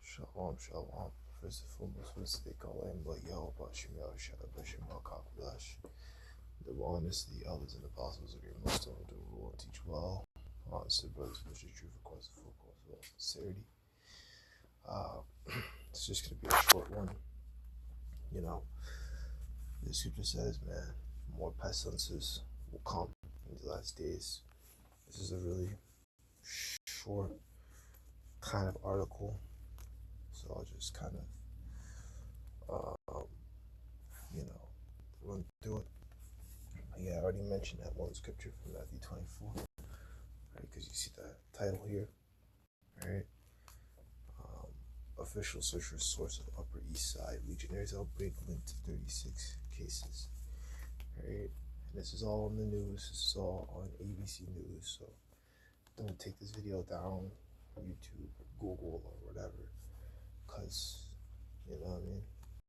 Shalom, shalom. First and foremost, for the sake of Allah, but yo, Bashim Yah Shah, Bashim Makablash. The oneness of the elders and apostles of your most of the rule and teach well. Honest brothers, push the truth, of course, full course, with all sincerity. It's just gonna be a short one. You know, the scripture says, man, more pestilences will come in the last days. This is a really short kind of article, so I'll just kind of, run through it. Yeah, I already mentioned that one scripture from Matthew 24, right? Because you see the title here, right? Official search for source of Upper East Side Legionnaires outbreak linked to 36 cases, right? And this is all on the news. This is all on ABC News. So don't take this video down YouTube or Google or whatever, because you know what I mean.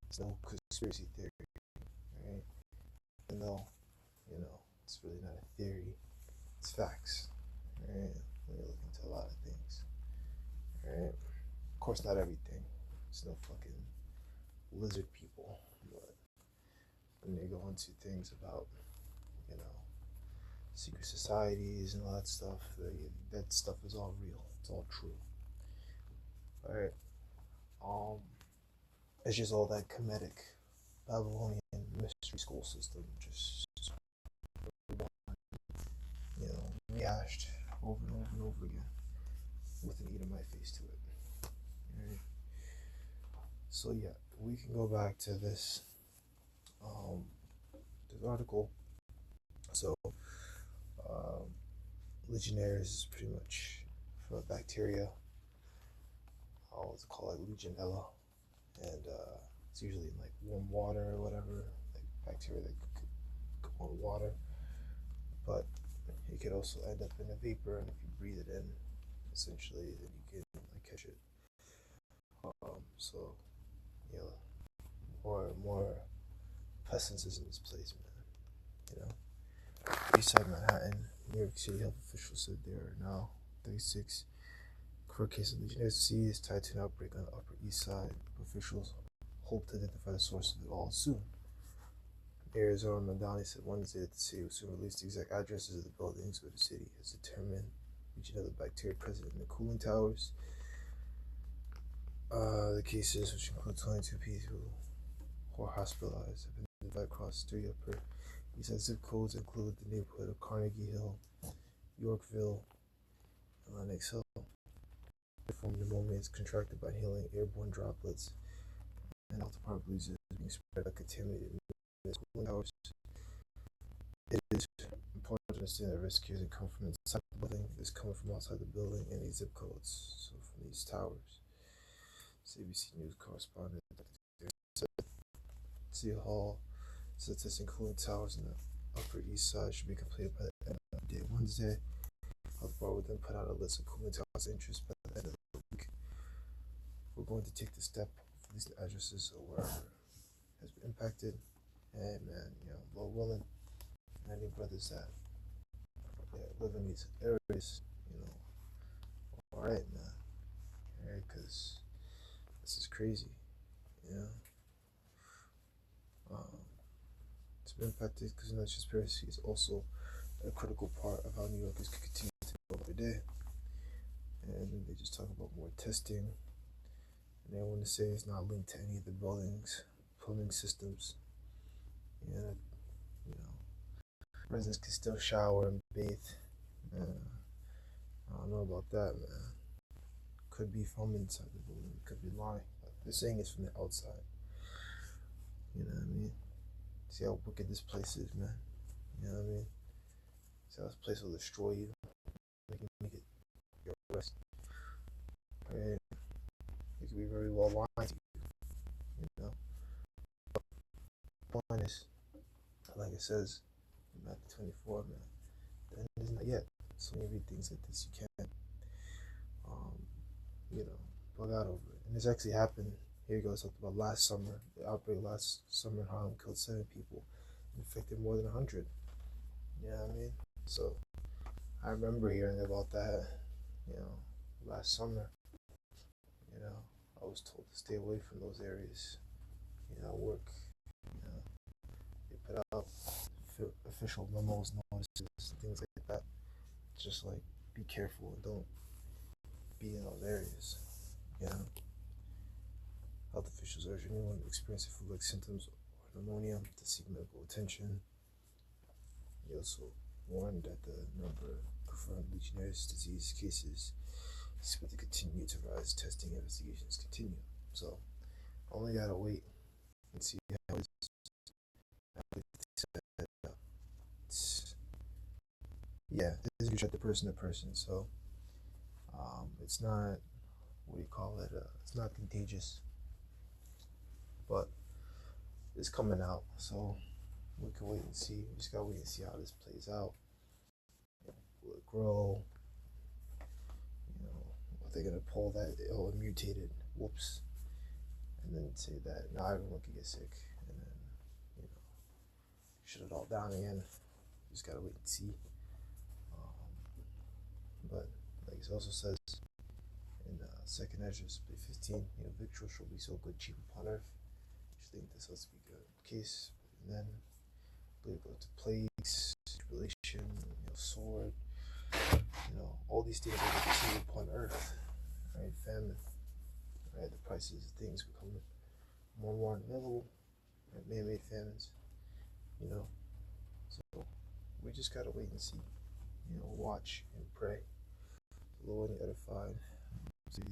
It's no conspiracy theory, right? Even though it's really not a theory, it's facts, right? When you look into a lot of things, right? Of course, not everything. It's no fucking lizard people, but when they go into things about, secret societies and all that stuff, that stuff is all real. It's all true. All right. It's just all that Kemetic Babylonian mystery school system, just rehashed over and over and over again with an Edomite face to it. Right? So yeah, we can go back to this article. So Legionnaires is pretty much from a bacteria. What's it called, like Legionella, and it's usually in like warm water or whatever, like bacteria that could go in water, but it could also end up in a vapor, and if you breathe it in, essentially, then you can catch it. So yeah, more pestilences in this place, man. Eastside Manhattan, New York City health officials said there are now 36 court cases of Legionnaires disease tied to an outbreak on the Upper East Side. Officials hope to identify the source of it all soon. Mayor Zoran Mandani said Wednesday that the city will soon release the exact addresses of the buildings where the city has determined Legionella bacteria present in the cooling towers. The cases, which include 22 people who are hospitalized, have been divided across 3 Upper East Side zip codes, include the neighborhood of Carnegie Hill, Yorkville, and Lenox Hill. The form of pneumonia is contracted by inhaling airborne droplets, and health department believes it is being spread by contaminated cooling towers. It is important to understand that risk here isn't coming from inside the building, it's coming from outside the building and these zip codes, so from these towers. ABC News correspondent said City Hall said testing cooling towers in the Upper East Side should be completed by the end of the day Wednesday. Health Department would then put out a list of cooling towers of interest by the end of the week. We're going to take the step of these addresses or wherever has been impacted, and man, Lord willing, and any brothers that live in these areas, alright, man, alright, because this is crazy, it's been impacted because transparency is also a critical part of how New Yorkers can continue to go every day. And then they just talk about more testing, and they want to say it's not linked to any of the buildings, plumbing systems. Residents can still shower and bathe. I don't know about that, man. Could be from inside the building, could be lying. They're saying it's from the outside. You know what I mean? See how wicked this place is, man. You know what I mean? See how this place will destroy you, make it your rest. Right? It could be very well lying to you, But the point is, like it says in Matthew 24, man, the end is not yet. So when you read things like this, you can, bug out over it. And this actually happened. Here you go, it's about last summer. The outbreak last summer in Harlem killed 7 people and infected more than 100. You know what I mean? So I remember hearing about that, last summer. I was told to stay away from those areas. Work. They put out official memos, notices, things like that. Just like be careful and don't be in those areas. You know, health officials urge anyone experiencing flu-like symptoms or pneumonia to seek medical attention. They also warned that the number of confirmed Legionnaires' disease cases is expected to continue to rise. Testing investigations continue. So, only gotta wait and see how it's. Yeah, this is the person to person. So, it's not, what do you call it? It's not contagious, but it's coming out. So, we can wait and see. We just gotta wait and see how this plays out. Will it grow? Are they gonna pull that? Oh, it mutated. Whoops. And then say that now everyone can get sick, and then you know shut it all down again. Just gotta wait and see. But like it also says in Second Ezra 15, victuals shall be so good cheap upon earth. You think this has to be good case, and then we go to plagues, tribulation, sword, all these things are going to cheap upon earth, right? Famine, right? The prices of things become more and more unavailable, right? Man-made famines, So we just gotta wait and see, watch and pray. The Lord edified. See.